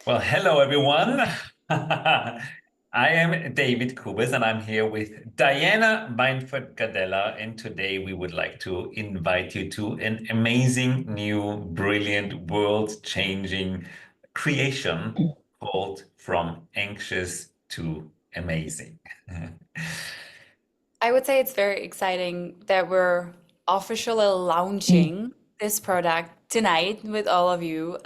Well, hello everyone. I am David Kubis and I'm here with Diana Meinford-Gadella, and today we would like to invite you to an amazing, new, brilliant, world-changing creation called From Anxious to Amazing. I would say it's very exciting that we're officially launching this product tonight with all of you.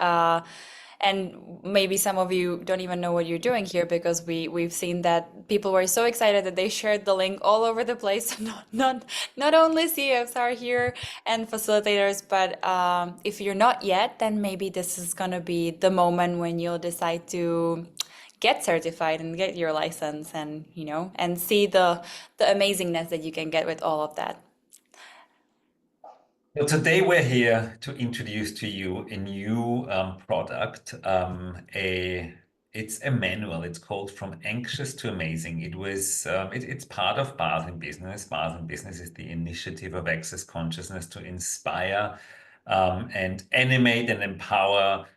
And maybe some of you don't even know what you're doing here because we've seen that people were so excited that they shared the link all over the place. Not only CFs are here and facilitators, but if you're not yet, then maybe this is gonna be the moment when you'll decide to get certified and get your license and and see the amazingness that you can get with all of that. So today we're here to introduce to you a new product. It's a manual. It's called From Anxious to Amazing. It's part of Bars in Business. Bars in Business is the initiative of Access Consciousness to inspire and animate and empower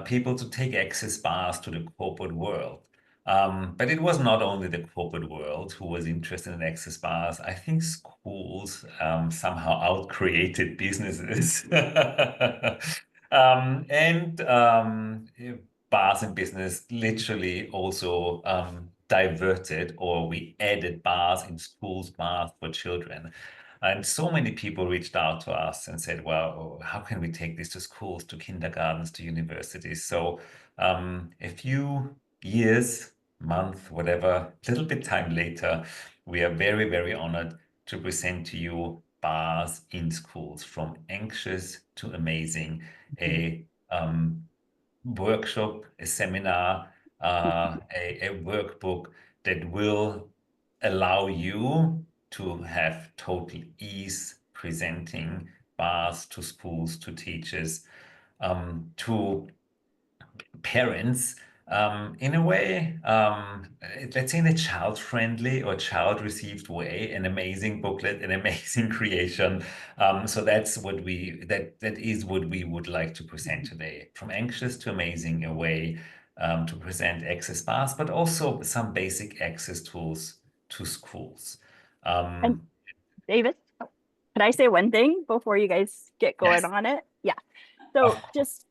people to take access bars to the corporate world. But it was not only the corporate world who was interested in access bars. I think schools somehow outcreated businesses. And bars and business literally also diverted, or we added bars in schools, bars for children. And so many people reached out to us and said, well, how can we take this to schools, to kindergartens, to universities? So a few years, month, whatever, little bit time later, we are very, very honored to present to you bars in schools, from anxious to amazing, a workshop, a seminar, a workbook that will allow you to have total ease presenting bars to schools, to teachers, to parents, in a way, let's say in a child-friendly or child-received way, an amazing booklet, an amazing creation. So that is what we would like to present today. From anxious to amazing, a way to present access bars, but also some basic access tools to schools. And Um, David, can I say one thing before you guys get going yes, on it? Yeah. of So course. just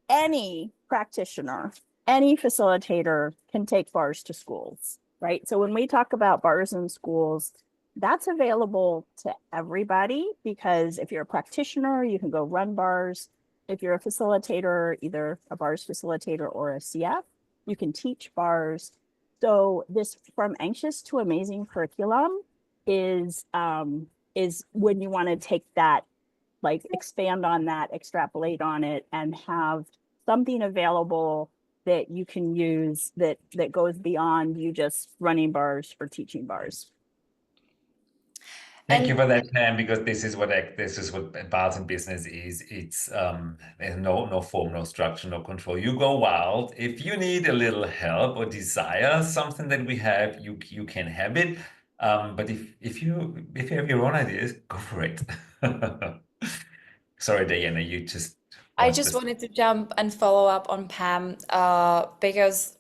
any practitioner, any facilitator can take bars to schools, right? So when we talk about bars in schools, that's available to everybody because if you're a practitioner, you can go run bars. If you're a facilitator, either a bars facilitator or a CF, you can teach bars. So this From Anxious to Amazing curriculum is when you want to take that, like expand on that, extrapolate on it, and have something available that you can use that goes beyond you just running bars or teaching bars. Thank you And for that, Pam, because this is what bars and business is. It's there's no form, no structure, no control. You go wild. If you need a little help or desire something that we have, you can have it. But if you have your own ideas, go for it. Sorry, Diana, you just I want just to. wanted to jump and follow up on Pam because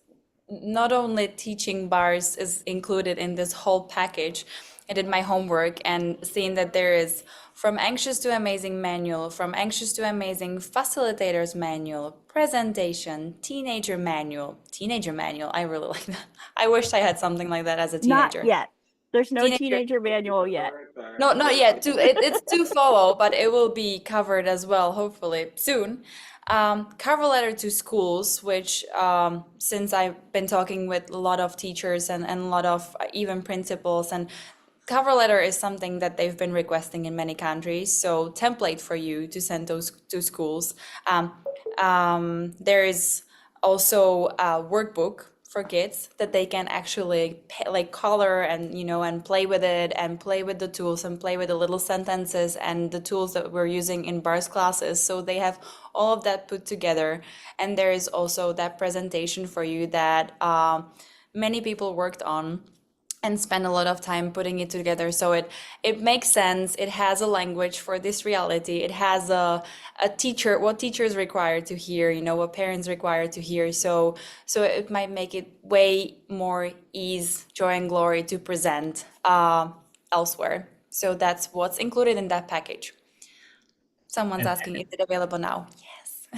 not only teaching bars is included in this whole package. I did my homework and seeing that there is From Anxious to Amazing manual, From Anxious to Amazing facilitators manual, presentation, teenager manual. I really like that. I wished I had something like that as a Not teenager. yet. There's no Teenager. teenager manual yet. No, not yet. It's to follow, but it will be covered as well, hopefully soon. Cover letter to schools, which since I've been talking with a lot of teachers and a lot of even principals, and cover letter is something that they've been requesting in many countries. So template for you to send those to schools. There is also a workbook for kids that they can actually like color and and play with it and play with the tools and play with the little sentences and the tools that we're using in bars classes, so they have all of that put together. And there is also that presentation for you that many people worked on and spend a lot of time putting it together. So it makes sense. It has a language for this reality. It has a teacher, what teachers require to hear, you know, what parents require to hear. So it might make it way more ease, joy, and glory to present elsewhere. So that's what's included in that package. Someone's And asking, is it available now? Yes.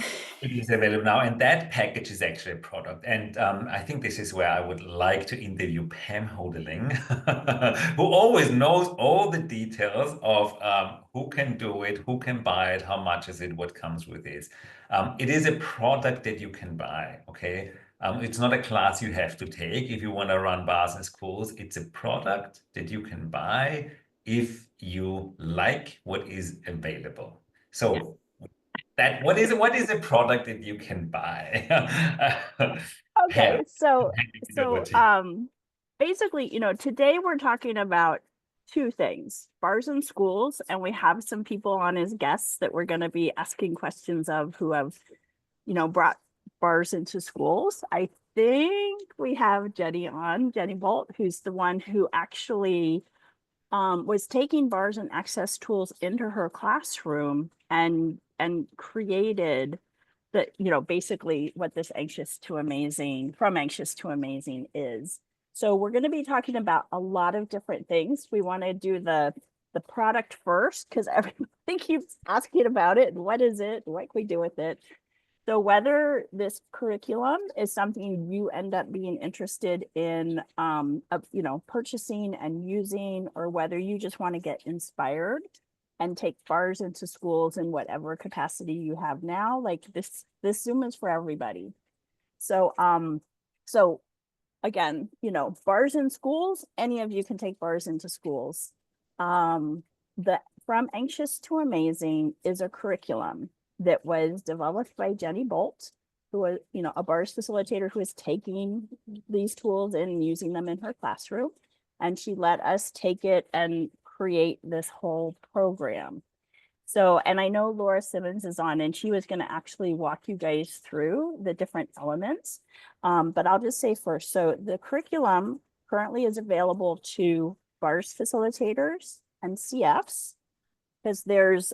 it is available now, and that package is actually a product. And I think this is where I would like to interview Pam Hodeling, who always knows all the details of who can do it, who can buy it, how much is it, what comes with it. It is a product that you can buy, okay? It's not a class you have to take if you want to run bars and schools. It's a product that you can buy if you like what is available. So that what is a product that you can buy? Okay, Pam, so handing it over so to you. basically, today we're talking about two things, bars and schools, and we have some people on as guests that we're going to be asking questions of who have, brought bars into schools. I think we have Jenny Bolt, who's the one who actually was taking bars and access tools into her classroom and created the, basically what this from anxious to amazing is. So we're going to be talking about a lot of different things. We want to do the product first because everybody keeps asking about it and what is it, what can we do with it. So whether this curriculum is something you end up being interested in, purchasing and using, or whether you just want to get inspired and take bars into schools in whatever capacity you have now, like this Zoom is for everybody. So again, bars in schools, any of you can take bars into schools. The From Anxious to Amazing is a curriculum that was developed by Jenny Bolt, who was, a bars facilitator who is taking these tools and using them in her classroom. And she let us take it and create this whole program. So, and I know Laura Simmons is on, and she was going to actually walk you guys through the different elements. But I'll just say first, so the curriculum currently is available to bars facilitators and CFs, because there's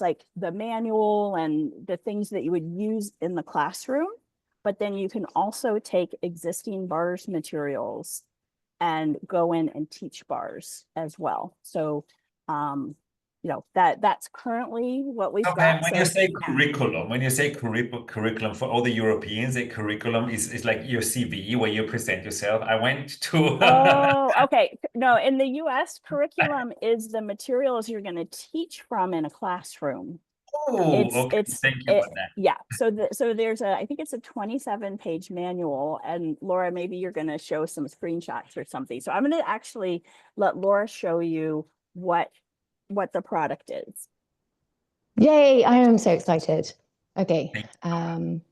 like the manual and the things that you would use in the classroom, but then you can also take existing bars materials and go in and teach bars as well. So that's currently what we've So got. Pam, when you So say curriculum, curriculum for all the Europeans, a curriculum is like your CV where you present yourself. I went to oh, okay. No, in the US, curriculum is the materials you're going to teach from in a classroom. Oh, okay. Thank you for that. Yeah. So there's I think it's a 27-page manual, and Laura, maybe you're going to show some screenshots or something. So I'm going to actually let Laura show you what the product is. Yay, I am so excited. Okay, Thank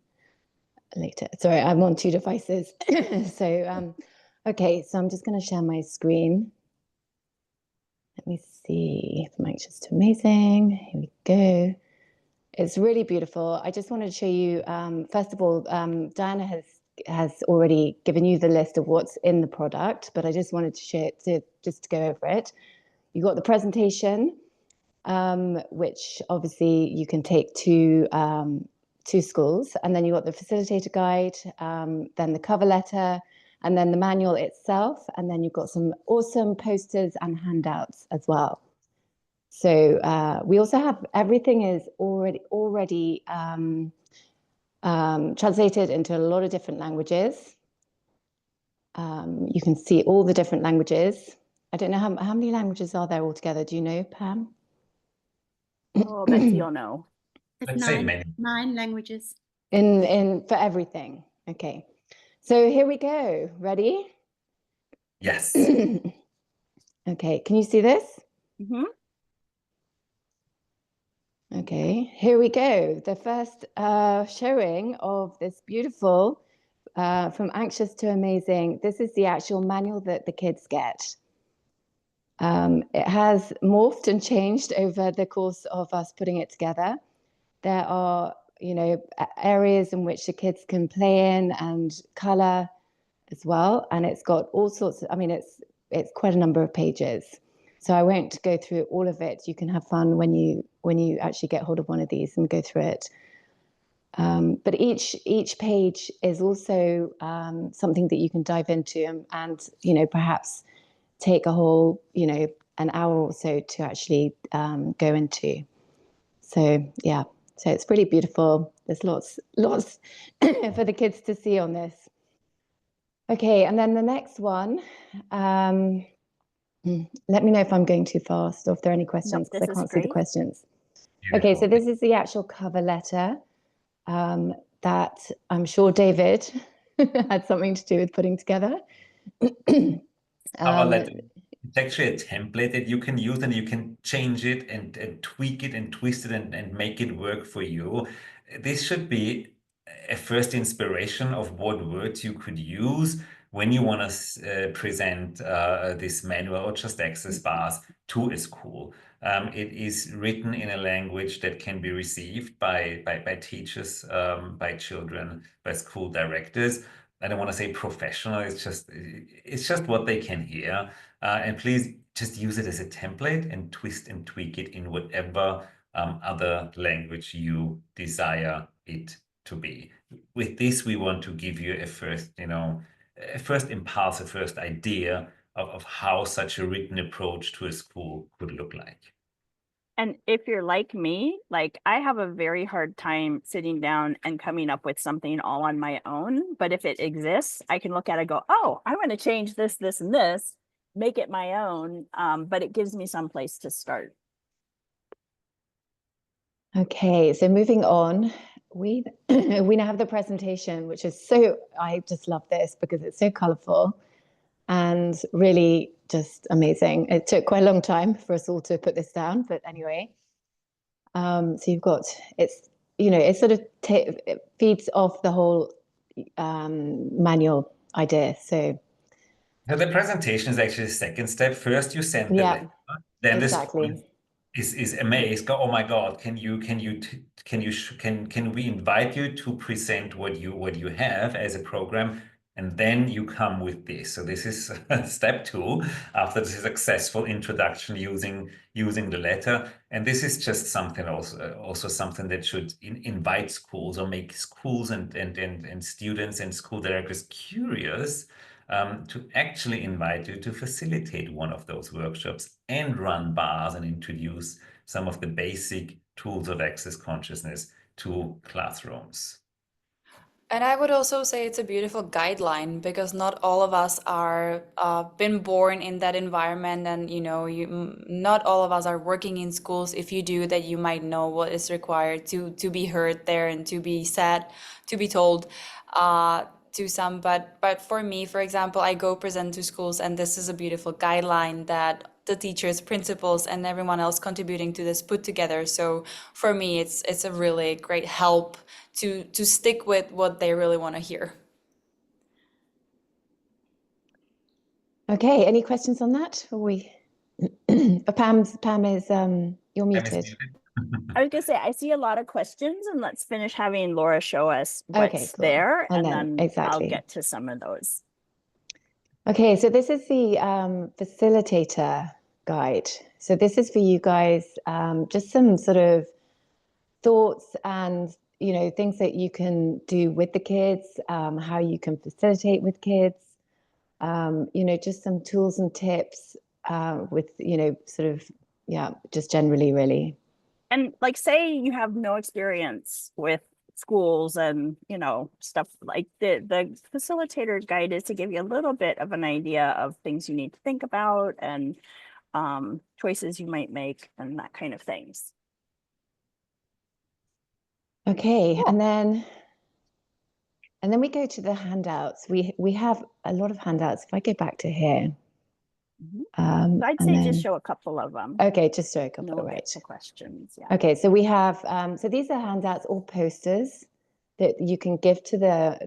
later. Sorry, I'm on two devices. Okay, so I'm just going to share my screen. Let me see, from anxious to amazing. Here we go. It's really beautiful. I just wanted to show you, first of all, Diana has already given you the list of what's in the product, but I just wanted to share it just to go over it. You got the presentation, which obviously you can take to schools, and then you got the facilitator guide, then the cover letter, and then the manual itself, and then you've got some awesome posters and handouts as well. So we also have, everything is already translated into a lot of different languages. You can see all the different languages. I don't know how many languages are there altogether. Do you know, Pam? Oh, Betsy, you'll know. Let's say many. 9 languages. For everything. Okay. So here we go. Ready? Yes. Okay. Can you see this? Mm-hmm. Okay. Here we go. The first showing of this beautiful From Anxious to Amazing. This is the actual manual that the kids get. It has morphed and changed over the course of us putting it together. There are, areas in which the kids can play in and color as well. And it's got all sorts of, it's it's quite a number of pages. So I won't go through all of it. You can have fun when you actually get hold of one of these and go through it. But each page is also something that you can dive into and perhaps take a whole an hour or so to actually go into. So yeah, so it's really beautiful. There's lots for the kids to see on this. Okay, and then the next one. Let me know if I'm going too fast or if there are any questions, because I can't see the questions. Beautiful. Okay, so this is the actual cover letter that I'm sure David had something to do with putting together. Cover letter. It's actually a template that you can use, and you can change it and tweak it and twist it and make it work for you. This should be a first inspiration of what words you could use when you want to present this manual or just access bars to a school. It is written in a language that can be received by teachers, by children, by school directors. I don't want to say professional. It's just what they can hear. And please just use it as a template and twist and tweak it in whatever other language you desire it to be. With this, we want to give you a first impulse, a first idea of how such a written approach to a school could look like. And if you're like me, like I have a very hard time sitting down and coming up with something all on my own. But if it exists, I can look at it and go, oh, I want to change this, this, and this, make it my own. But it gives me some place to start. Okay, so moving on, we now have the presentation, which is I just love this because it's so colorful and really just amazing. It took quite a long time for us all to put this down, but anyway. So you've got, it sort of it feeds off the whole manual idea. So the presentation is actually the second step. First, you send the letter, then exactly. the school is amazed. Go, oh my God! Can we invite you to present what you have as a program? And then you come with this. So this is step 2 after the successful introduction using the letter. And this is just something also something that should invite schools or make schools and students and school directors curious to actually invite you to facilitate one of those workshops and run bars and introduce some of the basic tools of access consciousness to classrooms. And I would also say it's a beautiful guideline because not all of us are been born in that environment, and not all of us are working in schools. If you do that, you might know what is required to be heard there and to be said, to be told to some. But for me, for example, I go present to schools, and this is a beautiful guideline that the teachers, principals, and everyone else contributing to this put together. So for me, it's a really great help to stick with what they really want to hear. Okay, any questions on that? Pam is you're muted. I was gonna say I see a lot of questions, and let's finish having Laura show us what's cool. there, and then exactly. I'll get to some of those. Okay, so this is the facilitator guide. So this is for you guys, just some sort of thoughts and things that you can do with the kids, how you can facilitate with kids, just some tools and tips with sort of just generally really. And like, say you have no experience with schools and stuff, like the facilitator guide is to give you a little bit of an idea of things you need to think about and choices you might make and that kind of things. Okay, cool. and then we go to the handouts. We have a lot of handouts. If I go back to here. So I'd say just show a couple of them. Okay, just show a couple. We'll right. get to questions. Yeah. Okay, so we have so these are handouts or posters that you can give to the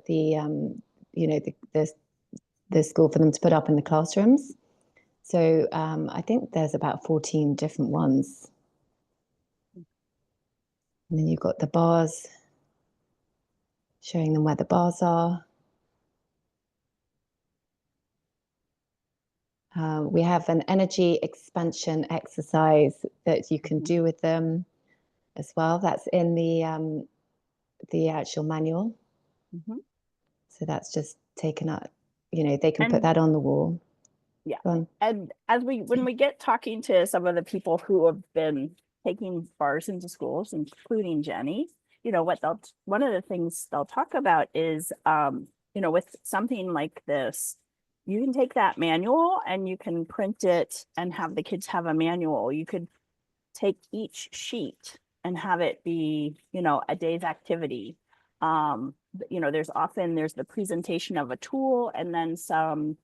school for them to put up in the classrooms. So I think there's about 14 different ones. And then you've got the bars, showing them where the bars are. We have an energy expansion exercise that you can do with them as well. That's in the actual manual. So that's just taken up, you know, they can put that on the wall. Yeah. Go on. And when we get talking to some of the people who have been taking bars into schools, including Jenny, you know, one of the things they'll talk about is, you know, with something like this, you can take that manual and you can print it and have the kids have a manual. You could take each sheet and have it be, you know, a day's activity. You know, there's the presentation of a tool and then some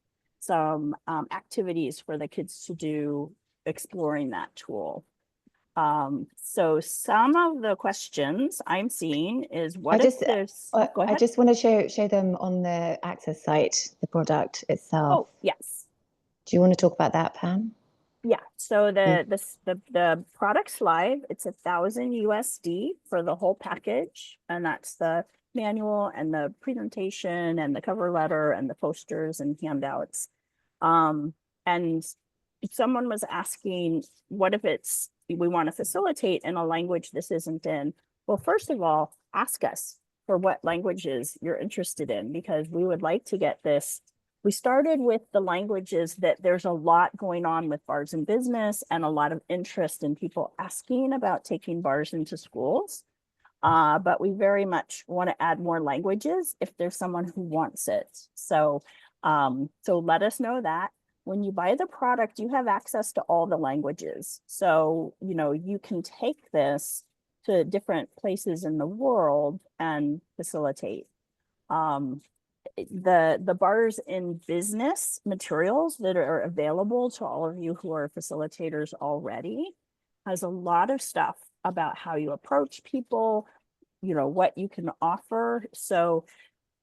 activities for the kids to do exploring that tool. So some of the questions I'm seeing is what if there's, go ahead. I just want to show them on the Access site, the product itself. Oh, yes. Do you want to talk about that, Pam? Yeah, so the product's live. It's $1,000 USD for the whole package, and that's the manual and the presentation and the cover letter and the posters and handouts. And someone was asking, what if we want to facilitate in a language this isn't in? Well, first of all, ask us for what languages you're interested in, because we would like to get this. We started with the languages that there's a lot going on with bars in business and a lot of interest in people asking about taking bars into schools. But we very much want to add more languages if there's someone who wants it. So, so let us know that. When you buy the product, you have access to all the languages. So, you know, you can take this to different places in the world and facilitate. The bars in business materials that are available to all of you who are facilitators already has a lot of stuff about how you approach people, you know, what you can offer. So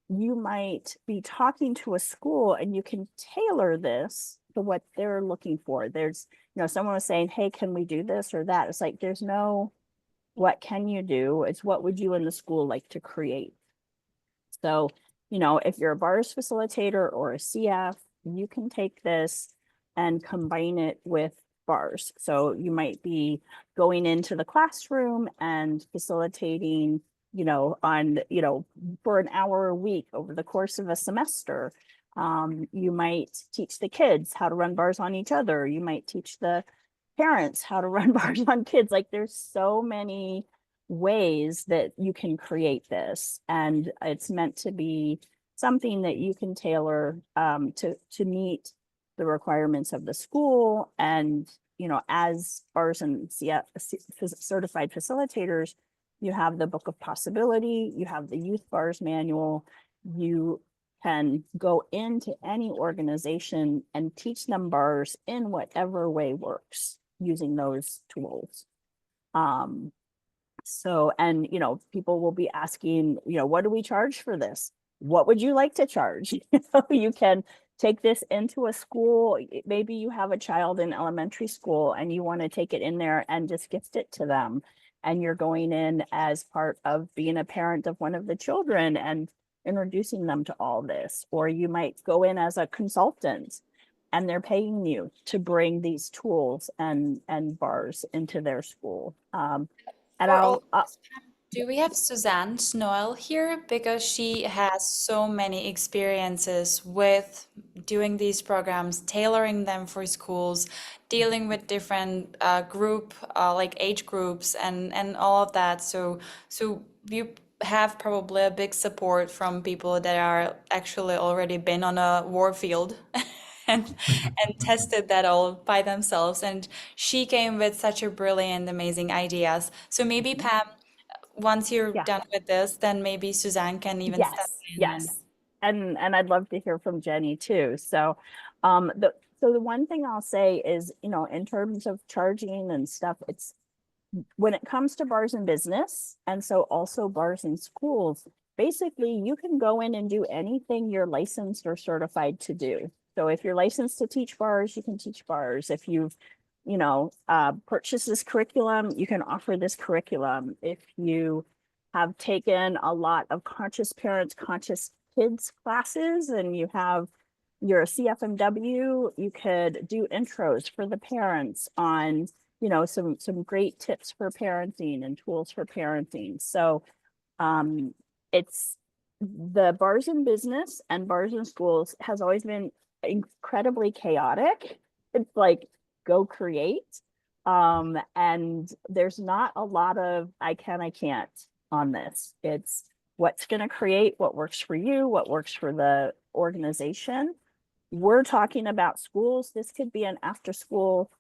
you might be talking to a school and you can tailor this to what they're looking for. There's, you know, someone was saying, hey, can we do this or that? It's like, there's no, what can you do? It's what would you in the school like to create? So, you know, if you're a bars facilitator or a CF, you can take this and combine it with bars. So you might be going into the classroom and facilitating, you know, for an hour a week over the course of a semester. You might teach the kids how to run bars on each other. You might teach the parents how to run bars on kids. Like there's so many ways that you can create this, and it's meant to be something that you can tailor to meet the requirements of the school. And you know, as bars and CF certified facilitators, you have the Book of Possibility, you have the Youth Bars Manual. You can go into any organization and teach them bars in whatever way works using those tools. So, and, you know, people will be asking, you know, what do we charge for this? What would you like to charge? You know, you can take this into a school. Maybe you have a child in elementary school and you want to take it in there and just gift it to them. And you're going in as part of being a parent of one of the children and introducing them to all this. Or you might go in as a consultant and they're paying you to bring these tools and bars into their school. And For all of this, Pam, do we have Suzanne Snoil here? Because she has so many experiences with doing these programs, tailoring them for schools, dealing with different like age groups and all of that. So you have probably a big support from people that are actually already been on a war field. And tested that all by themselves. And she came with such a brilliant, amazing ideas. So maybe Pam, once you're yeah. done with this, then maybe Suzanne can even step in. Yes. And I'd love to hear from Jenny too. So the one thing I'll say is, you know, in terms of charging and stuff, it's when it comes to bars and business, and so also bars and schools, basically you can go in and do anything you're licensed or certified to do. So if you're licensed to teach bars, you can teach bars. If you've, you know, purchased this curriculum, you can offer this curriculum. If you have taken a lot of conscious parents, conscious kids classes, and you have you're a CFMW, you could do intros for the parents on, you know, some great tips for parenting and tools for parenting. So it's the bars in business and bars in schools has always been incredibly chaotic. It's like go create. And there's not a lot of I can, I can't on this. It's what's going to create what works for you, what works for the organization. We're talking about schools. This could be an after school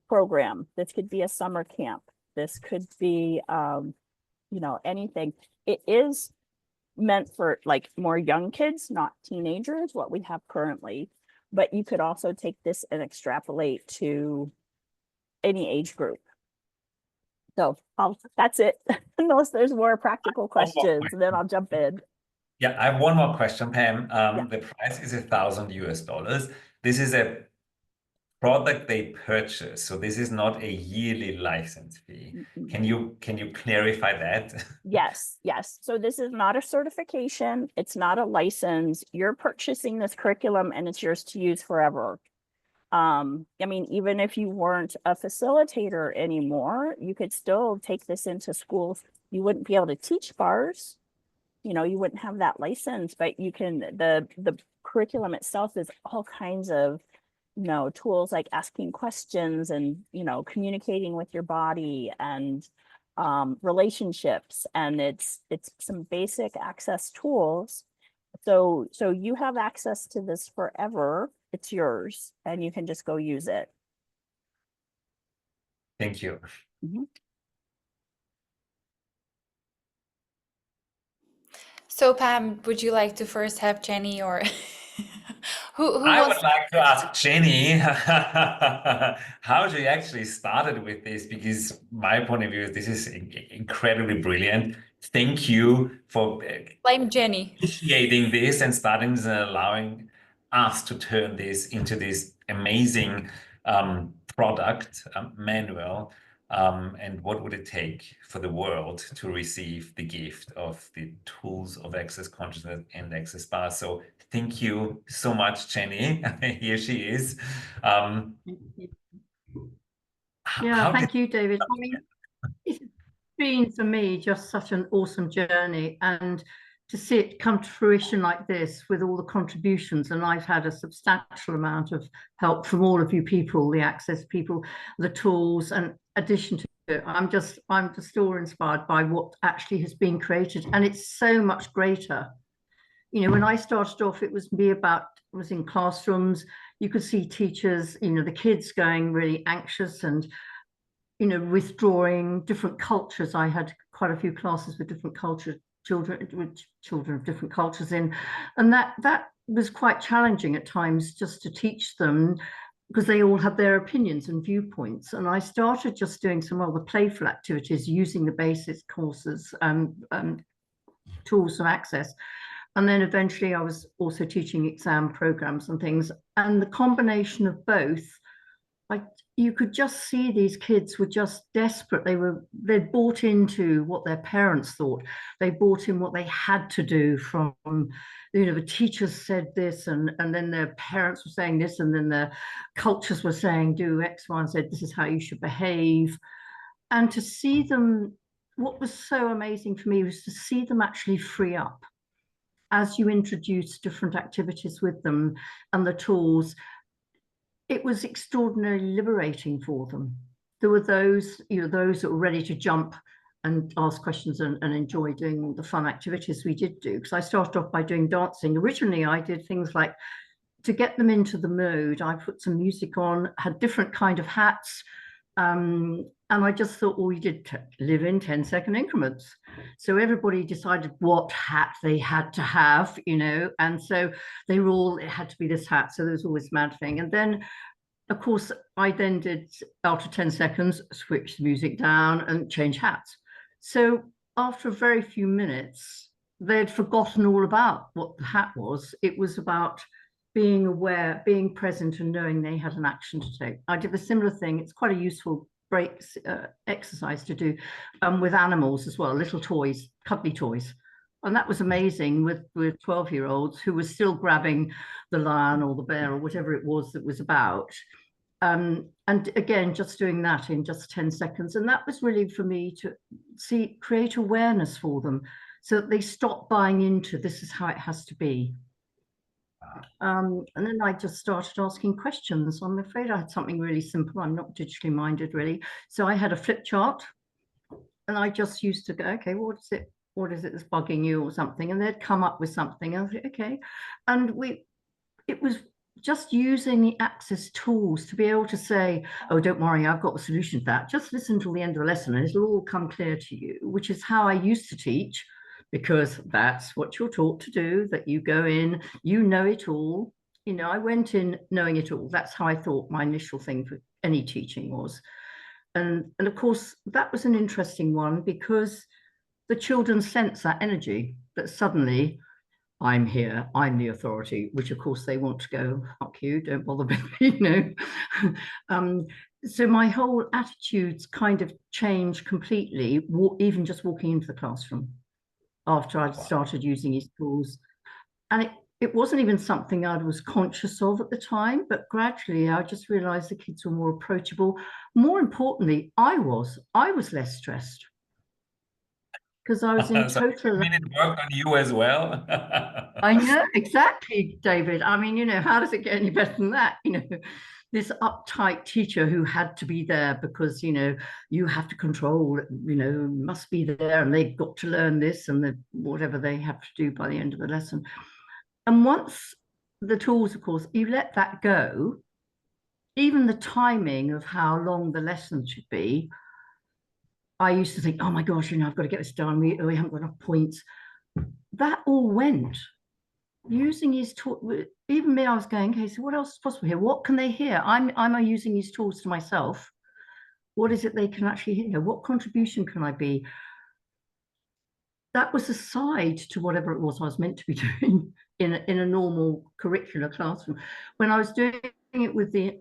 program. This could be a summer camp. This could be, you know, anything. It is meant for like more young kids, not teenagers, what we have currently. But you could also take this and extrapolate to any age group. So that's it. Unless there's more practical questions, then I'll jump in. Yeah, I have one more question, Pam. Yeah. The price is $1,000 US. This is a product they purchase, so this is not a yearly license fee. Can you clarify that? Yes. So this is not a certification. It's not a license. You're purchasing this curriculum and it's yours to use forever. I mean, even if you weren't a facilitator anymore, you could still take this into schools. You wouldn't be able to teach bars. You know, you wouldn't have that license, but you can, the curriculum itself is all kinds of, you know, tools like asking questions and, you know, communicating with your body and relationships. And it's some basic access tools. So you have access to this forever. It's yours and you can just go use it. Thank you. So Pam, would you like to first have Jenny or who I was would like to ask Jenny how she actually started with this, because my point of view is this is incredibly brilliant. Thank you for blame Jenny. initiating this and starting this and allowing us to turn this into this amazing product manual. And what would it take for the world to receive the gift of the tools of access consciousness and access bars? So thank you so much, Jenny. Here she is. Yeah, thank you, David. I mean, it's been for me just such an awesome journey, and to see it come to fruition like this with all the contributions, and I've had a substantial amount of help from all of you people, the access people, the tools, and addition to it, I'm just awe-inspired by what actually has been created, and it's so much greater. You know, when I started off, it was in classrooms. You could see teachers, you know, the kids going really anxious and, you know, withdrawing, different cultures. I had quite a few classes with different culture children of different cultures in, and that was quite challenging at times just to teach them, because they all have their opinions and viewpoints. And I started just doing some other playful activities using the basic courses tools of access. And then eventually I was also teaching exam programs and things. And the combination of both, you could just see these kids were just desperate. They'd bought into what their parents thought. They bought in what they had to do from, you know, the teachers said this, and then their parents were saying this, and then the cultures were saying, do X, Y, and Z, this is how you should behave. And to see them, what was so amazing for me was to see them actually free up as you introduce different activities with them and the tools. It was extraordinarily liberating for them. There were those, you know, those that were ready to jump and ask questions and enjoy doing the fun activities we did do. Because I started off by doing dancing. Originally, I did things like, to get them into the mode, I put some music on, had different kind of hats. And I just thought, well, we did live in 10-second increments. So everybody decided what hat they had to have, you know, and so they were all, it had to be this hat. So there was always mad thing. And then, of course, I then did, after 10 seconds, switch the music down and change hats. So after a very few minutes, they'd forgotten all about what the hat was. It was about being aware, being present, and knowing they had an action to take. I did a similar thing. It's quite a useful exercise to do with animals as well, little toys, cuddly toys. And that was amazing with 12-year-olds who were still grabbing the lion or the bear or whatever it was that was about. And again, just doing that in just 10 seconds. And that was really for me to create awareness for them so that they stop buying into this is how it has to be. And then I just started asking questions. I'm afraid I had something really simple. I'm not digitally minded really. So I had a flip chart and I just used to go, okay, what is it that's bugging you or something? And they'd come up with something. And I was like, okay. And it was just using the Access tools to be able to say, oh, don't worry, I've got the solution to that. Just listen till the end of the lesson and it'll all come clear to you, which is how I used to teach, because that's what you're taught to do, that you go in, you know it all. You know, I went in knowing it all. That's how I thought my initial thing for any teaching was. And of course, that was an interesting one because the children sense that energy, that suddenly I'm here, I'm the authority, which of course they want to go, fuck you, don't bother with me, you know. So my whole attitudes kind of changed completely, even just walking into the classroom after I'd started using these tools. And it wasn't even something I was conscious of at the time, but gradually I just realized the kids were more approachable. More importantly, I was less stressed because I was in So total. I mean, it worked on you as well. I know, exactly, David. I mean, you know, how does it get any better than that? You know, this uptight teacher who had to be there because, you know, you have to control, you know, must be there and they've got to learn this and whatever they have to do by the end of the lesson. And once the tools, of course, you let that go, even the timing of how long the lesson should be, I used to think, oh my gosh, you know, I've got to get this done. We haven't got enough points. That all went. Using these tools, even me, I was going, okay, so what else is possible here? What can they hear? I'm using these tools to myself. What is it they can actually hear? What contribution can I be? That was a side to whatever it was I was meant to be doing in a normal curricular classroom. When I was doing it with the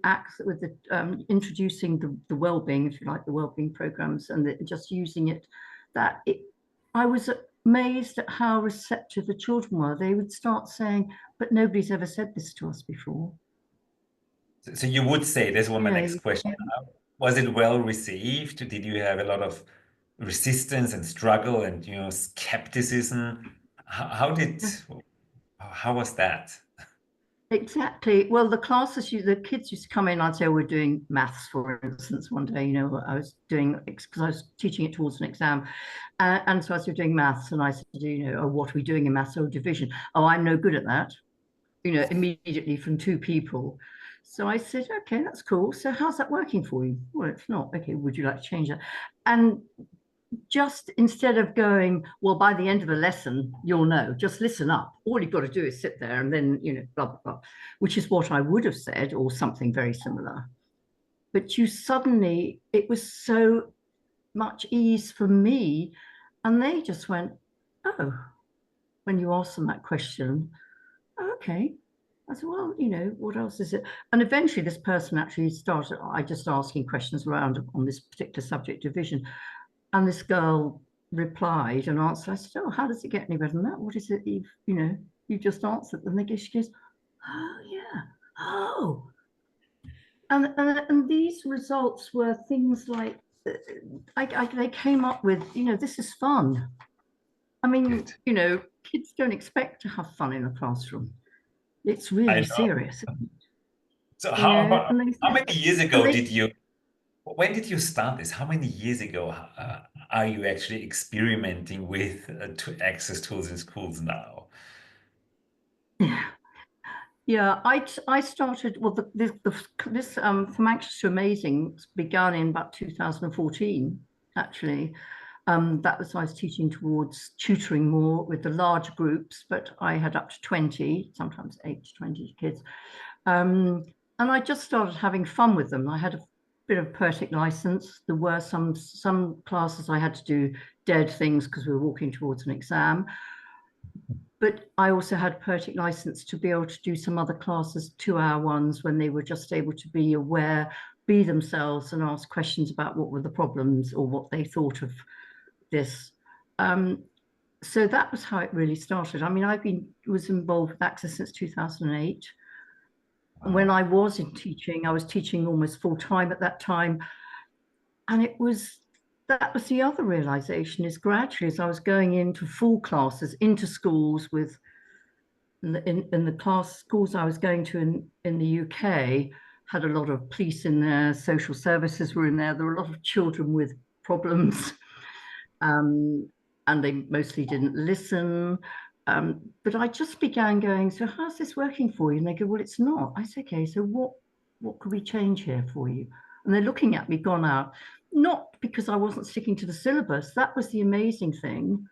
introducing the well-being, if you like, the well-being programs, and just using it, I was amazed at how receptive the children were. They would start saying, but nobody's ever said this to us before. So you would say, this was my Yeah, next question. Was it well received? Did you have a lot of resistance and struggle and, you know, skepticism? How was that? exactly. Well, the kids used to come in. I'd say we're doing maths, for instance. One day, you know, I was doing, because I was teaching it towards an exam, and so I was doing maths, and I said, you know, oh, what are we doing in maths? Oh, division. Oh, I'm no good at that. You know, immediately from two people. So I said, okay, that's cool. So how's that working for you? Well, it's not. Okay, would you like to change that? And just instead of going, well, by the end of the lesson, you'll know, just listen up. All you've got to do is sit there and then, you know, blah, blah, blah, which is what I would have said, or something very similar. But it was so much ease for me. And they just went, oh, when you asked them that question, oh, okay. I said, well, you know, what else is it? And eventually this person actually started, I just asking questions around on this particular subject division. And this girl replied and answered. I said, oh, how does it get any better than that? What is it you just answered? And she goes, oh, yeah, oh. And these results were things like, they came up with, you know, this is fun. I mean, you know, kids don't expect to have fun in a classroom. It's really serious. So how many years ago when did you start this? How many years ago are you actually experimenting with access tools in schools now? Yeah, I started, well, this From Anxious to Amazing began in about 2014, actually. That was, I was teaching towards tutoring more with the large groups, but I had up to 20, sometimes 8 to 20 kids. And I just started having fun with them. I had a bit of poetic license. There were some classes I had to do dead things because we were walking towards an exam. But I also had poetic license to be able to do some other classes, 2-hour ones, when they were just able to be aware, be themselves, and ask questions about what were the problems or what they thought of this. so that was how it really started. I mean, was involved with Access since 2008. And when I was in teaching, I was teaching almost full time at that time. And that was the other realization, is gradually as I was going into full classes, into schools with, in the schools I was going to in the UK, had a lot of police in there, social services were in there. There were a lot of children with problems. And they mostly didn't listen. But I just began going, so how's this working for you? And they go, well, it's not. I said, okay, so what could we change here for you? And they're looking at me, gone out, not because I wasn't sticking to the syllabus. That was the amazing thing.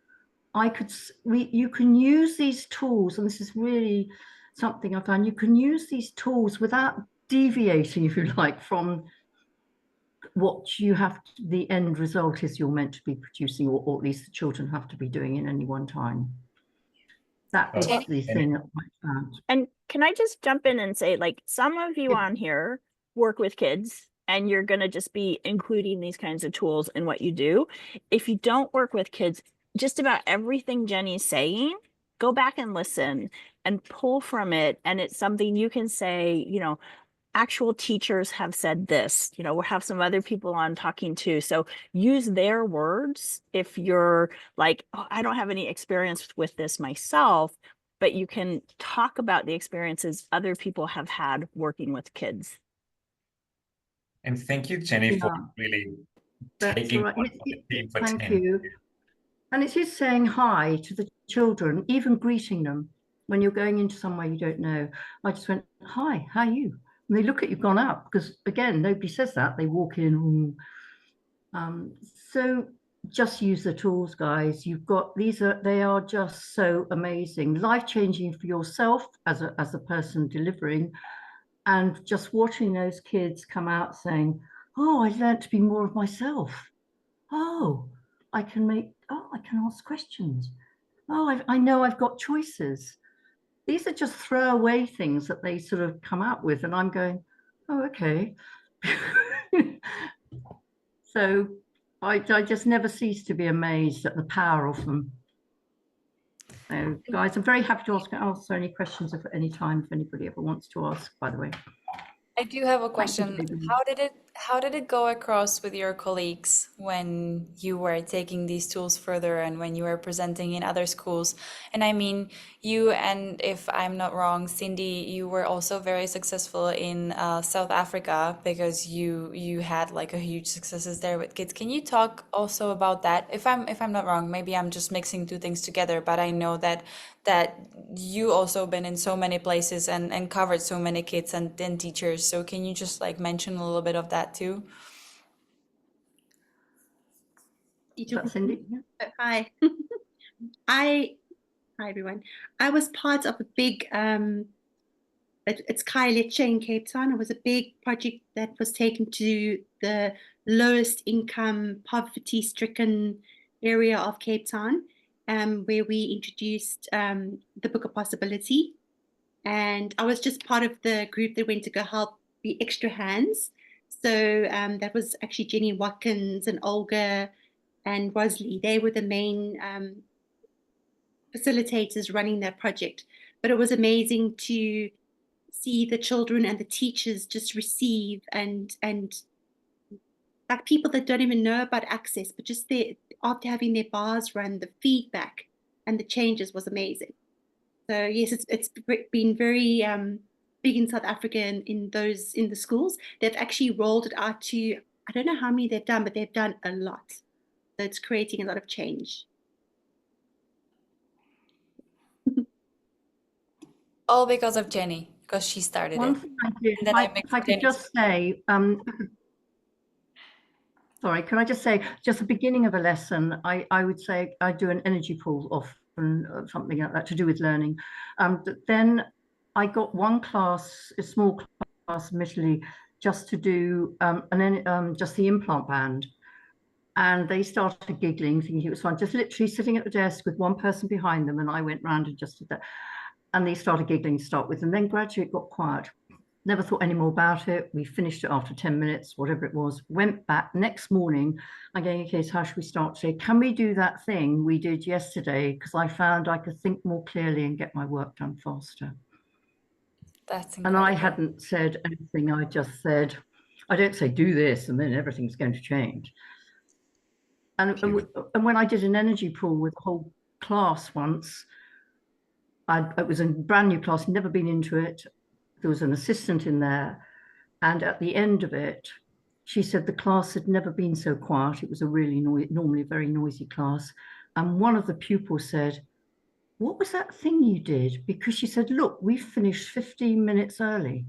You can use these tools, and this is really something I found, you can use these tools without deviating, if you like, from what you have the end result is you're meant to be producing, or at least the children have to be doing in any one time. That is the thing that I found. And can I just jump in and say, like, some of you on here work with kids and you're going to just be including these kinds of tools in what you do. If you don't work with kids, just about everything Jenny's saying, go back and listen and pull from it. And it's something you can say, you know, actual teachers have said this, you know, we'll have some other people on talking too. So use their words if you're like, oh, I don't have any experience with this myself, but you can talk about the experiences other people have had working with kids. And thank you, Jenny, for really taking right. the team for Thank 10. you. And it is saying hi to the children, even greeting them when you're going into somewhere you don't know. I just went, hi, how are you? And they look at you, gone out, because again, nobody says that. They walk in. So just use the tools, guys. You've got they are just so amazing, life-changing for yourself as a person delivering, and just watching those kids come out saying, oh, I learned to be more of myself. Oh, I can ask questions. Oh, I know I've got choices. These are just throwaway things that they sort of come out with, and I'm going, oh, okay. So I just never cease to be amazed at the power of them. So guys, I'm very happy to answer any questions at any time if anybody ever wants to ask, by the way. I do have a question. How did it go across with your colleagues when you were taking these tools further and when you were presenting in other schools? And I mean, you, and if I'm not wrong, Cindy, you were also very successful in South Africa because you had like a huge successes there with kids. Can you talk also about that? If I'm not wrong, maybe I'm just mixing two things together, but I know that you also been in so many places and covered so many kids and teachers. So can you just like mention a little bit of that too? Cindy? Hi. Hi everyone. I was part of a big it's Khayelitsha in Cape Town. It was a big project that was taken to the lowest income, poverty-stricken area of Cape Town, where we introduced the Book of Possibility. And I was just part of the group that went to go help the extra hands. So that was actually Jenny Watkins and Olga and Rosalie. They were the main facilitators running that project. But it was amazing to see the children and the teachers just receive and like people that don't even know about Access, but just after having their bars run, the feedback and the changes was amazing. So yes, it's been very big in South Africa and in the schools. They've actually rolled it out to, I don't know how many they've done, but they've done a lot. So it's creating a lot of change. All because of Jenny, because she started One it. thing I did, And then if I could just say, sorry, can I just say, just the beginning of a lesson, I would say I do an energy pool often, something like that to do with learning. Then I got one class, a small class initially, just to do, just the implant band. And they started giggling, thinking it was fun, just literally sitting at the desk with one person behind them. And I went round and just did that. And they started giggling to start with, and then gradually it got quiet. never thought any more about it. We finished it after 10 minutes, whatever it was, went back. Next morning, I'm going, okay, so how should we start today? Can we do that thing we did yesterday? Because I found I could think more clearly and get my work done faster. That's And I incredible. hadn't said anything. I just said, I don't say do this and then everything's going to change. And when I did an energy pool with the whole class once, it was a brand new class, never been into it. There was an assistant in there. And at the end of it, she said the class had never been so quiet. It was a really normally very noisy class. And one of the pupils said, what was that thing you did? Because she said, look, we finished 15 minutes early.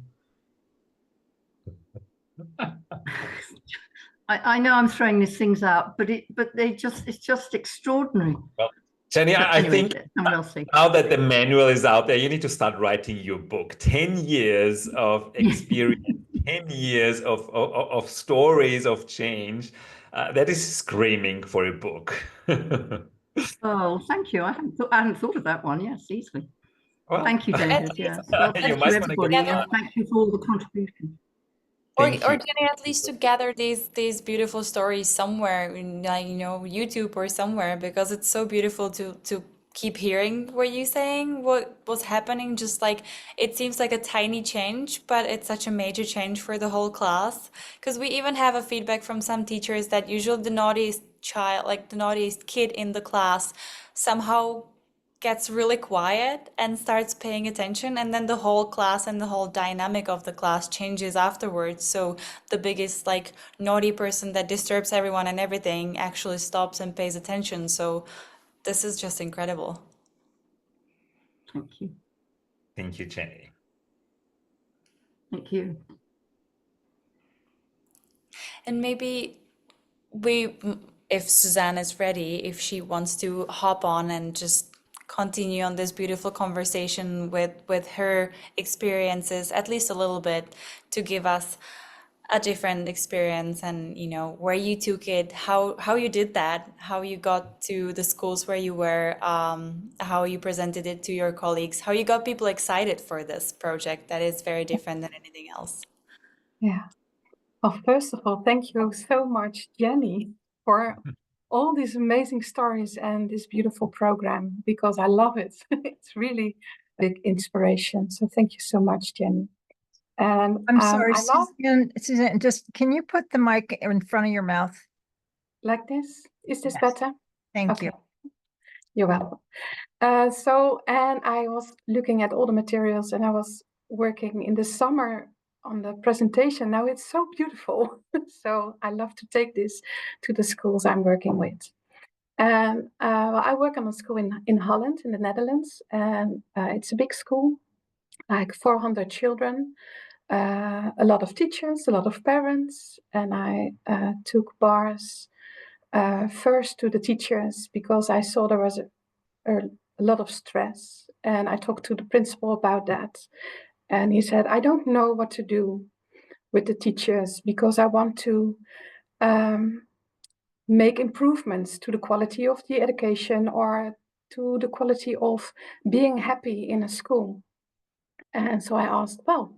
I know I'm throwing these things out, but it's just extraordinary. Well, Jenny, I anyway, think else now that the manual is out there, you need to start writing your book. 10 years of experience, 10 years of stories of change. That is screaming for a book. Oh, thank you. I hadn't thought of that one. Yes, easily. Well, thank you, David. Yes. Well, you thank might you, want to everybody, get and thank you for all the contributions. Or, Thank or you. Jenny, at least to gather these beautiful stories somewhere in, like, YouTube or somewhere, because it's so beautiful to keep hearing what you're saying, what's happening. Just like it seems like a tiny change, but it's such a major change for the whole class. Because we even have a feedback from some teachers that usually the naughtiest child, like the naughtiest kid in the class, somehow gets really quiet and starts paying attention, and then the whole class and the whole dynamic of the class changes afterwards. So the biggest like naughty person that disturbs everyone and everything actually stops and pays attention. So this is just incredible. Thank you. Thank you, Jenny. Thank you. And maybe if Suzanne is ready, if she wants to hop on and just continue on this beautiful conversation with her experiences, at least a little bit, to give us a different experience, and where you took it, how you did that, how you got to the schools where you were, how you presented it to your colleagues, how you got people excited for this project that is very different than anything else. Yeah. Well, first of all, thank you so much, Jenny, for all these amazing stories and this beautiful program, because I love it. It's really a big inspiration. So thank you so much, Jenny. And I'm sorry, I love Suzanne, just can you put the mic in front of your mouth? like this. Is this Yes. better? Thank you. You're welcome. And I was looking at all the materials, and I was working in the summer on the presentation. Now it's so beautiful. So I love to take this to the schools I'm working with. And I work on a school in Holland, in the Netherlands, and it's a big school, like 400 children, a lot of teachers, a lot of parents, and I took bars first to the teachers because I saw there was a lot of stress, and I talked to the principal about that, and he said, I don't know what to do with the teachers because I want to make improvements to the quality of the education or to the quality of being happy in a school. And so I asked, well,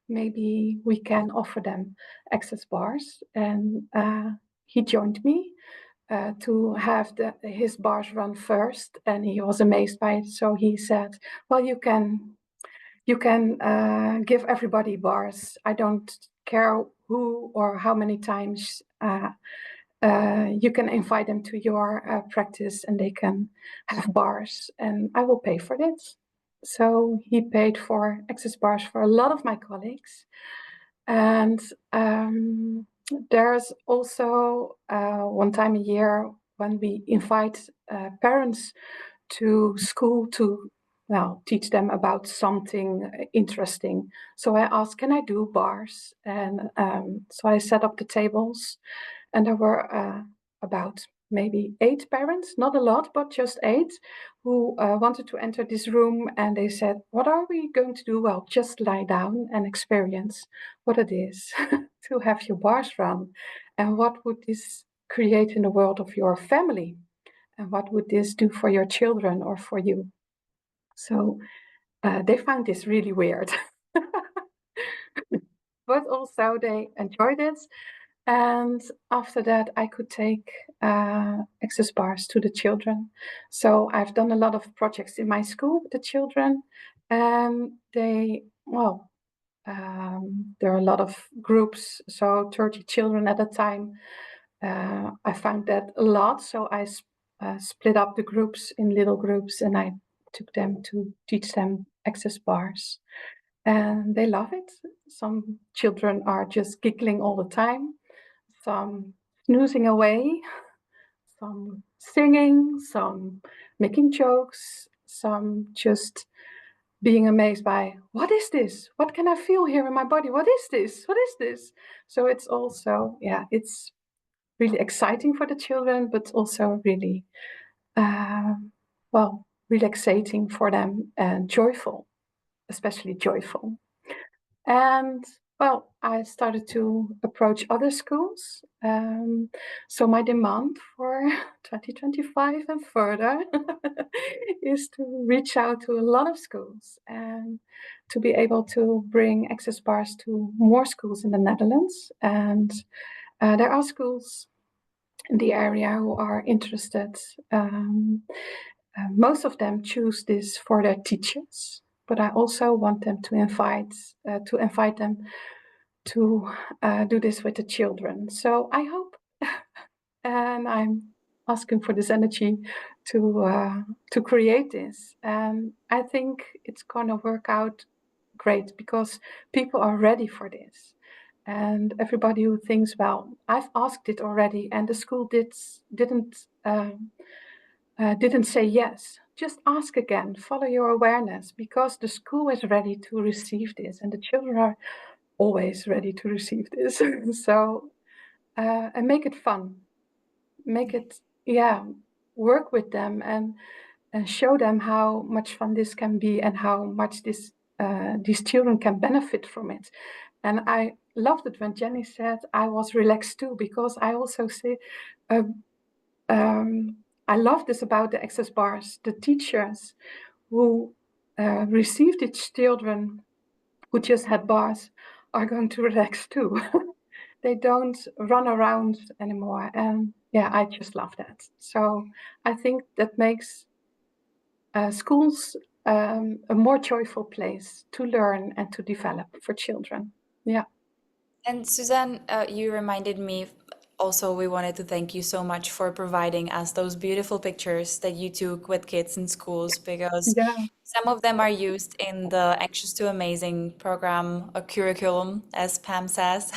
maybe we can offer them access bars, and he joined me to have his bars run first, and he was amazed by it. So he said, well, you can give everybody bars. I don't care who or how many times you can invite them to your practice, and they can have bars, and I will pay for this. So he paid for access bars for a lot of my colleagues. And there's also one time a year when we invite parents to school to teach them about something interesting. So I asked, can I do bars? And so I set up the tables, and there were about maybe 8 parents, not a lot, but just 8, who wanted to enter this room. And they said, what are we going to do? Well, just lie down and experience what it is to have your bars run. And what would this create in the world of your family? And what would this do for your children or for you? So they found this really weird. but also they enjoyed it. And after that, I could take access bars to the children. So I've done a lot of projects in my school with the children, and there are a lot of groups, so 30 children at a time. I found that a lot, so I split up the groups in little groups, and I took them to teach them access bars. And they love it. Some children are just giggling all the time, some snoozing away, some singing, some making jokes, some just being amazed by, what is this? What can I feel here in my body? What is this? What is this? So it's also, it's really exciting for the children, but also really, relaxating for them and joyful, especially joyful. And I started to approach other schools. So my demand for 2025 and further is to reach out to a lot of schools and to be able to bring access bars to more schools in the Netherlands. And there are schools in the area who are interested. Most of them choose this for their teachers, but I also want them to invite them to do this with the children. So I hope, and I'm asking for this energy to create this. And I think it's going to work out great because people are ready for this. And everybody who thinks, well, I've asked it already, and the school didn't say yes. Just ask again, follow your awareness, because the school is ready to receive this, and the children are always ready to receive this. So, and make it fun, make it, work with them and show them how much fun this can be and how much these children can benefit from it. And I loved it when Jenny said I was relaxed too, because I also say, I love this about the access bars. The teachers who received its children who just had bars are going to relax too. They don't run around anymore. And I just love that. So I think that makes schools a more joyful place to learn and to develop for children. Yeah. And Suzanne, you reminded me also, we wanted to thank you so much for providing us those beautiful pictures that you took with kids in schools, because Yeah. some of them are used in the Anxious to Amazing program, a curriculum, as Pam says.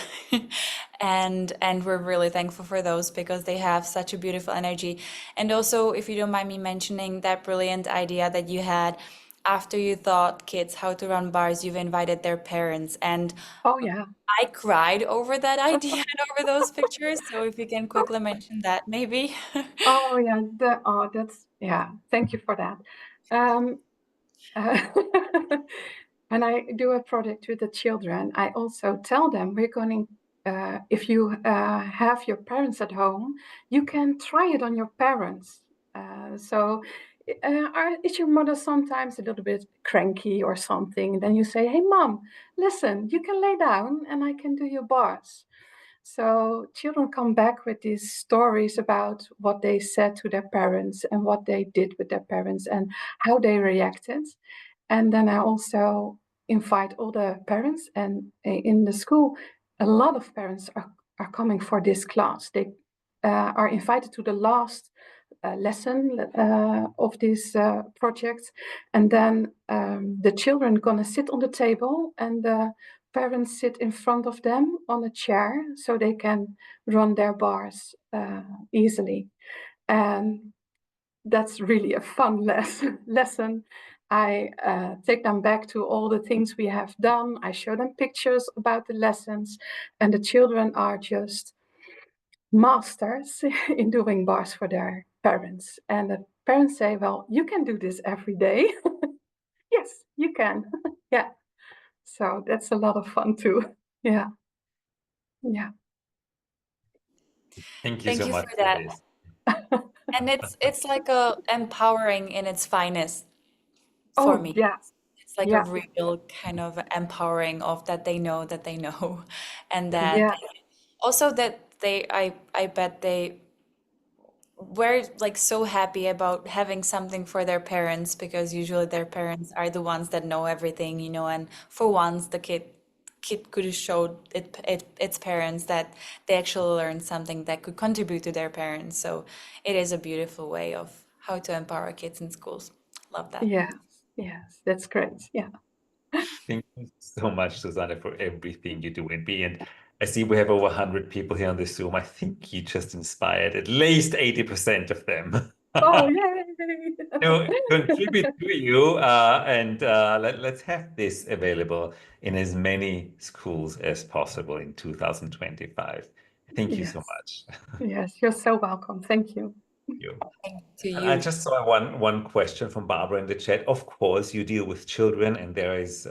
And we're really thankful for those because they have such a beautiful energy. And also, if you don't mind me mentioning that brilliant idea that you had after you taught kids how to run bars, you've invited their parents. And Oh, yeah. I cried over that idea and over those pictures. So if you can quickly mention that, maybe. Oh, yeah. Thank you for that. Uh, when I do a project with the children, I also tell them if you have your parents at home, you can try it on your parents. Is your mother sometimes a little bit cranky or something? Then you say, hey, mom, listen, you can lay down and I can do your bars. So children come back with these stories about what they said to their parents and what they did with their parents and how they reacted. And then I also invite all the parents, and in the school, a lot of parents are coming for this class. They are invited to the last lesson of this project. And then the children gonna sit on the table and the parents sit in front of them on a chair so they can run their bars easily. And that's really a fun lesson. I take them back to all the things we have done. I show them pictures about the lessons, and the children are just masters in doing bars for their parents. And the parents say, well, you can do this every day. Yes, you can. Yeah. So that's a lot of fun too. Yeah. Yeah. Thank you Thank so you much for for that. this. And it's like a empowering in its finest for Oh, me. yeah. like a Yeah. real kind of empowering of that they know and that Yeah. also that I bet they were like so happy about having something for their parents, because usually their parents are the ones that know everything, and for once the kid could have showed its parents that they actually learned something that could contribute to their parents. So it is a beautiful way of how to empower kids in schools. Love that. Yes. Yes. That's great. Yeah. Thank you so much, Susanna, for everything you do and be. And I see we have over 100 people here on this Zoom. I think you just inspired at least 80% of them. Oh, yay. To contribute to you, and let's have this available in as many schools as possible in 2025. Thank you so Yes. much. Yes. You're so welcome. Thank you. You. To And I you. just saw one question from Barbara in the chat. Of course, you deal with children, and there is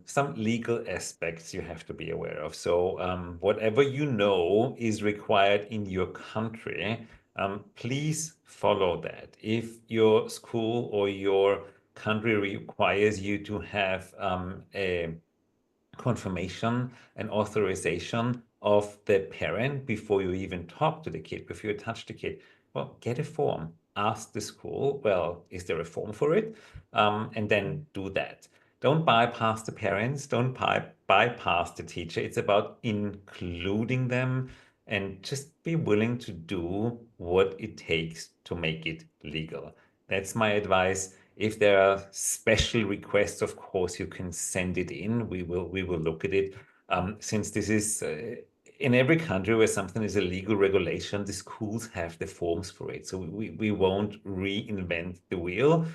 some legal aspects you have to be aware of. So whatever you know is required in your country, please follow that. If your school or your country requires you to have a confirmation and authorization of the parent before you even talk to the kid, before you touch the kid, well, get a form. Ask the school, well, is there a form for it? And then do that. Don't bypass the parents, don't bypass the teacher. It's about including them and just be willing to do what it takes to make it legal. That's my advice. If there are special requests, of course, you can send it in. We will look at it. Since this is in every country where something is a legal regulation, the schools have the forms for it. So we won't reinvent the wheel.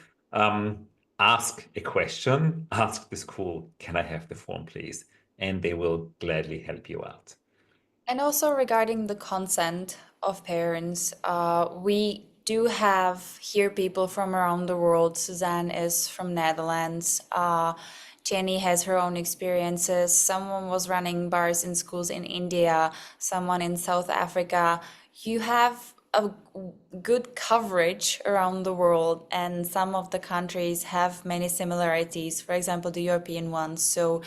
Ask a question, ask the school, can I have the form, please? And they will gladly help you out. And also regarding the consent of parents, we do have here people from around the world. Suzanne is from Netherlands. Jenny has her own experiences. Someone was running bars in schools in India, someone in South Africa. You have a good coverage around the world, and some of the countries have many similarities, for example, the European ones. So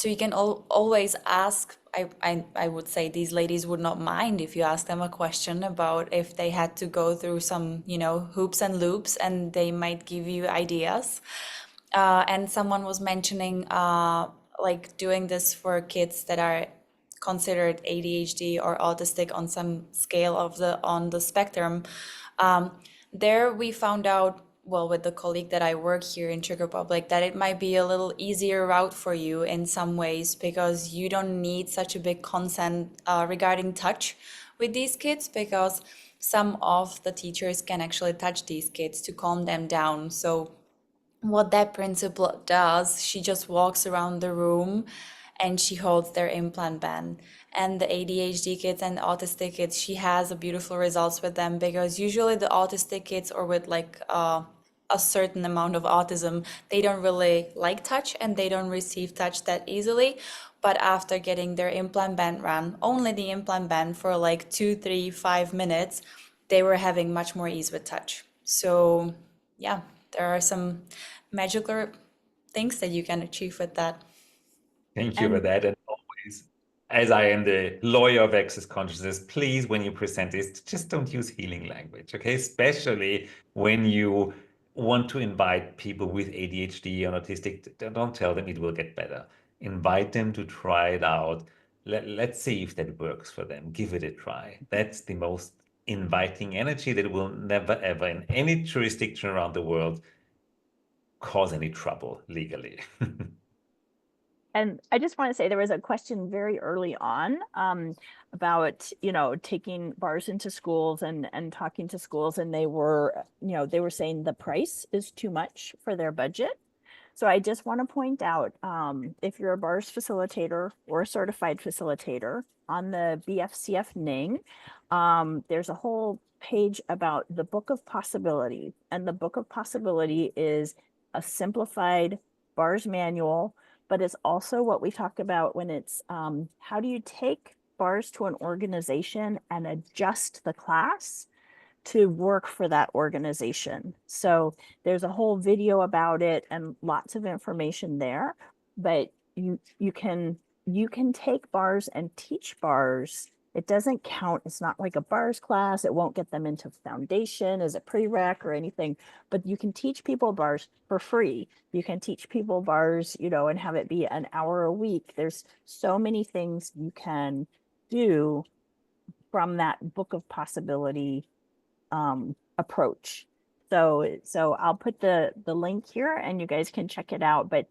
you can always ask. I would say these ladies would not mind if you ask them a question about if they had to go through some, hoops and loops, and they might give you ideas. And someone was mentioning like doing this for kids that are considered ADHD or autistic on some scale on the spectrum. There we found out, well, with the colleague that I work here in Czech Republic, that it might be a little easier route for you in some ways, because you don't need such a big consent regarding touch with these kids, because some of the teachers can actually touch these kids to calm them down. So what that principal does, she just walks around the room and she holds their implant band. And the ADHD kids and autistic kids, she has a beautiful results with them, because usually the autistic kids, or with like a certain amount of autism, they don't really like touch and they don't receive touch that easily. But after getting their implant band run, only the implant band for like 2, 3, 5 minutes, they were having much more ease with touch. So yeah, there are some magical things that you can achieve with that. Thank you for And that. And always, as I am the lawyer of access consciousness, please, when you present this, just don't use healing language, okay? Especially when you want to invite people with ADHD and autistic, don't tell them it will get better. Invite them to try it out. Let's see if that works for them. Give it a try. That's the most inviting energy that will never, ever, in any jurisdiction around the world, cause any trouble legally. And I just want to say there was a question very early on about, taking bars into schools and talking to schools, and they were saying the price is too much for their budget. So I just want to point out, if you're a bars facilitator or a certified facilitator on the BFCF NING, there's a whole page about the Book of Possibility, and the Book of Possibility is a simplified bars manual, but it's also what we talk about when it's how do you take bars to an organization and adjust the class to work for that organization. So there's a whole video about it and lots of information there, but you can take bars and teach bars. It doesn't count. It's not like a bars class. It won't get them into foundation as a prereq or anything, but you can teach people bars for free. You can teach people bars, you know, and have it be an hour a week. There's so many things you can do from that book of possibility approach. So I'll put the link here and you guys can check it out, but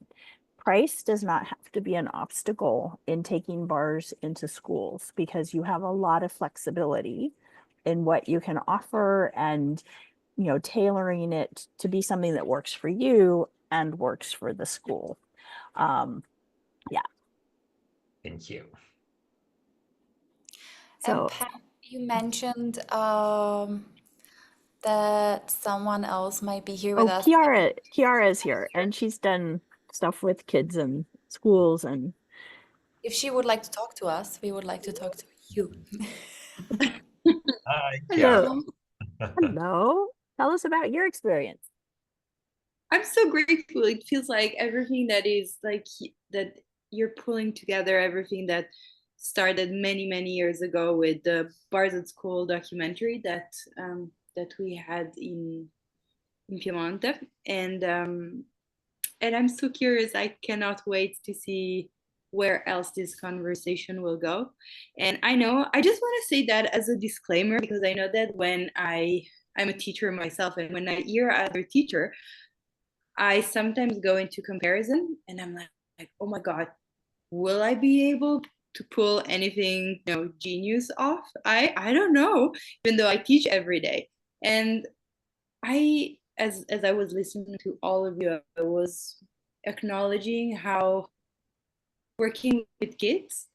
price does not have to be an obstacle in taking bars into schools, because you have a lot of flexibility in what you can offer, and, you know, tailoring it to be something that works for you and works for the school. Yeah. Thank you. And So Pam, you mentioned that someone else might be here with us. Kiara is here, and she's done stuff with kids and schools, and If she would like to talk to us, we would like to talk to you. Hi, hello. Chiara. Hello. Tell us about your experience. I'm so grateful. It feels like everything that is like that you're pulling together, everything that started many, many years ago with the Bars at School documentary that that we had in Piemonte, and I'm so curious. I cannot wait to see where else this conversation will go. And I know I just want to say that as a disclaimer, because I know that when I'm a teacher myself, and when I hear other teacher, I sometimes go into comparison, and I'm like, oh my God, will I be able to pull anything, you know, genius off? I don't know, even though I teach every day. And as I was listening to all of you, I was acknowledging how working with kids,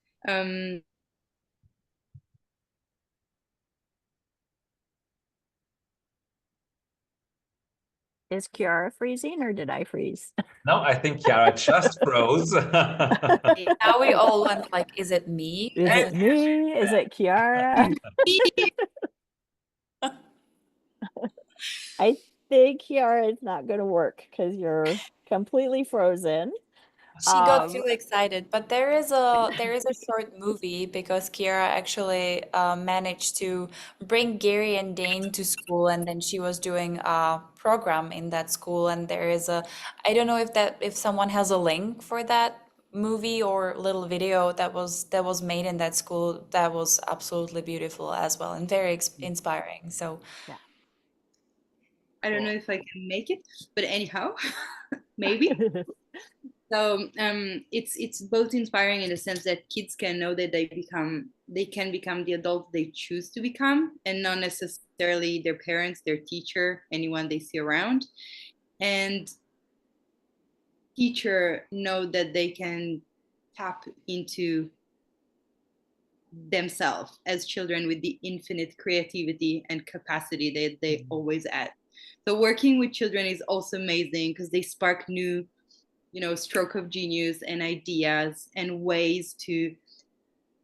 Is Kiara freezing, or did I freeze? No, I think Chiara just froze. Now we all went like, is it me? Is it me? Is it Kiara? I think Kiara is not going to work because you're completely frozen. She got too excited, but there is a short movie, because Kiara actually managed to bring Gary and Dane to school, and then she was doing a program in that school, and there is a, I don't know if someone has a link for that movie or little video that was made in that school, that was absolutely beautiful as well and very inspiring. So Yeah. I don't know if I can make it, but anyhow, maybe. So it's both inspiring in the sense that kids can know that they can become the adults they choose to become, and not necessarily their parents, their teacher, anyone they see around. And teacher know that they can tap into themselves as children with the infinite creativity and capacity that they always add. So working with children is also amazing because they spark new, you know, stroke of genius and ideas and ways to,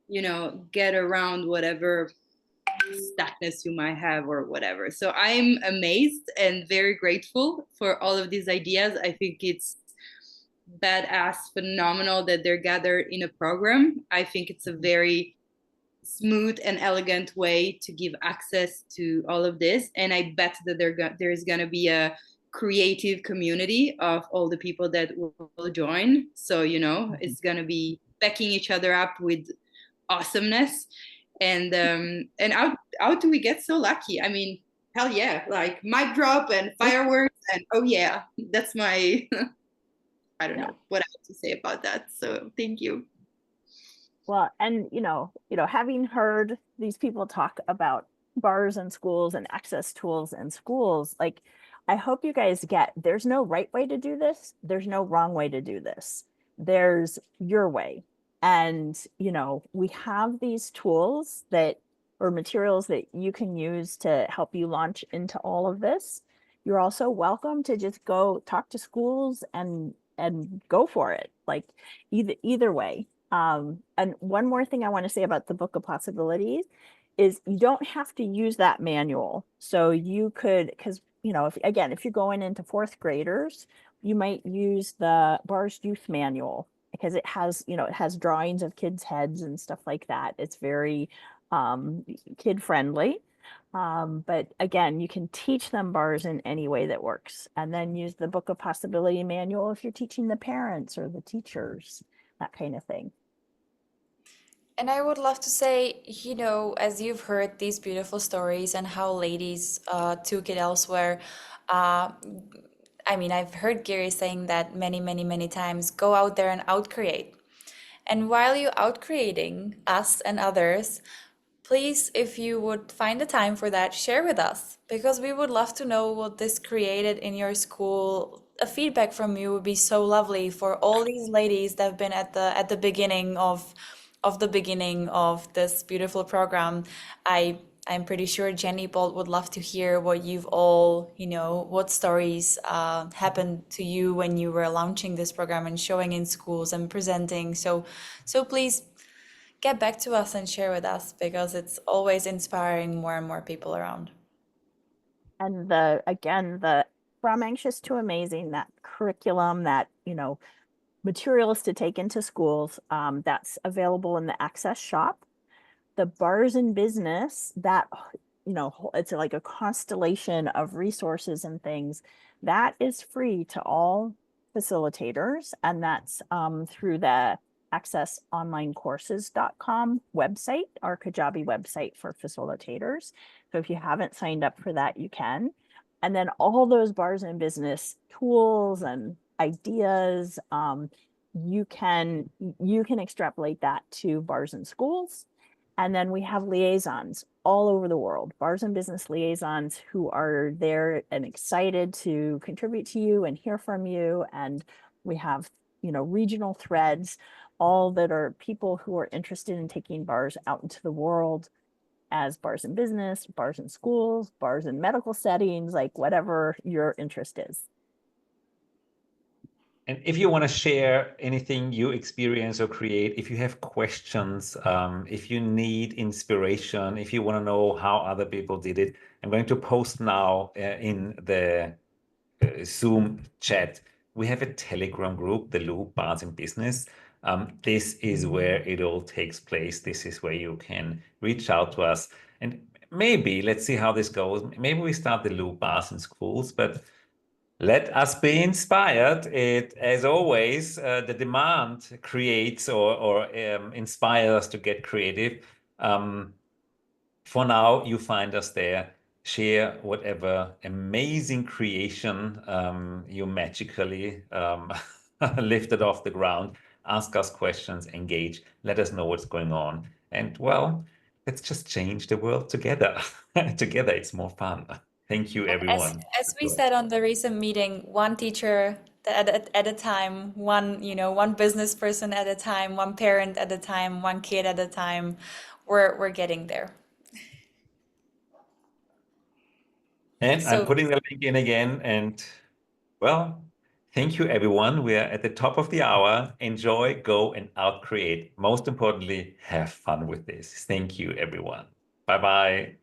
you know, get around whatever stuckness you might have or whatever. So I'm amazed and very grateful for all of these ideas. I think it's badass, phenomenal that they're gathered in a program. I think it's a very smooth and elegant way to give access to all of this, and I bet that there's going to be a creative community of all the people that will join. So, you know, it's going to be backing each other up with awesomeness. And how do we get so lucky? I mean, hell yeah, like mic drop and fireworks, and oh yeah, that's my I don't know what I have to say about that. So thank you. Well, and having heard these people talk about bars and schools and access tools and schools, like, I hope you guys get, there's no right way to do this. There's no wrong way to do this. There's your way. And, we have these tools or materials that you can use to help you launch into all of this. You're also welcome to just go talk to schools and go for it. Like either way. And one more thing I want to say about the Book of Possibilities is you don't have to use that manual. So you could, because, you know, if you're going into fourth graders, you might use the Bars Youth Manual because it has, you know, it has drawings of kids' heads and stuff like that. It's very kid friendly. But again, you can teach them bars in any way that works, and then use the Book of Possibility manual if you're teaching the parents or the teachers, that kind of thing. And I would love to say, you know, as you've heard these beautiful stories and how ladies took it elsewhere, uh, I mean, I've heard Gary saying that many, many, many times, go out there and outcreate. And while you're outcreating us and others, please, if you would find the time for that, share with us, because we would love to know what this created in your school. A feedback from you would be so lovely for all these ladies that have been at the beginning of this beautiful program. I'm pretty sure Jenny Bolt would love to hear what you've all, you know, what stories happened to you when you were launching this program and showing in schools and presenting. So please get back to us and share with us, because it's always inspiring more and more people around. And the From Anxious to Amazing, that curriculum, that, you know, materials to take into schools, that's available in the Access shop. The Bars in Business, that, you know, it's like a constellation of resources and things, that is free to all facilitators, and that's through the accessonlinecourses.com website, our Kajabi website for facilitators. So if you haven't signed up for that, you can. And then all those Bars in Business tools and ideas, you can extrapolate that to bars in schools. And then we have liaisons all over the world, Bars in Business liaisons who are there and excited to contribute to you and hear from you. And we have, you know, regional threads, all that are people who are interested in taking bars out into the world as bars in business, bars in schools, bars in medical settings, like whatever your interest is. And if you want to share anything you experience or create, if you have questions, if you need inspiration, if you want to know how other people did it, I'm going to post now in the Zoom chat. We have a Telegram group, the Loop Bars in Business. This is where it all takes place. This is where you can reach out to us. And maybe, let's see how this goes. Maybe we start the Loop Bars in schools, but let us be inspired. As always, the demand creates or inspires us to get creative. For now, you find us there. Share whatever amazing creation you magically lifted off the ground. Ask us questions, engage, let us know what's going on. And well, let's just change the world together. Together, it's more fun. Thank you, everyone. As we said on the recent meeting, one teacher at a time, one business person at a time, one parent at a time, one kid at a time. We're getting there. And I'm So putting the link in again. And well, thank you, everyone. We are at the top of the hour. Enjoy, go, and outcreate. Most importantly, have fun with this. Thank you, everyone. Bye-bye.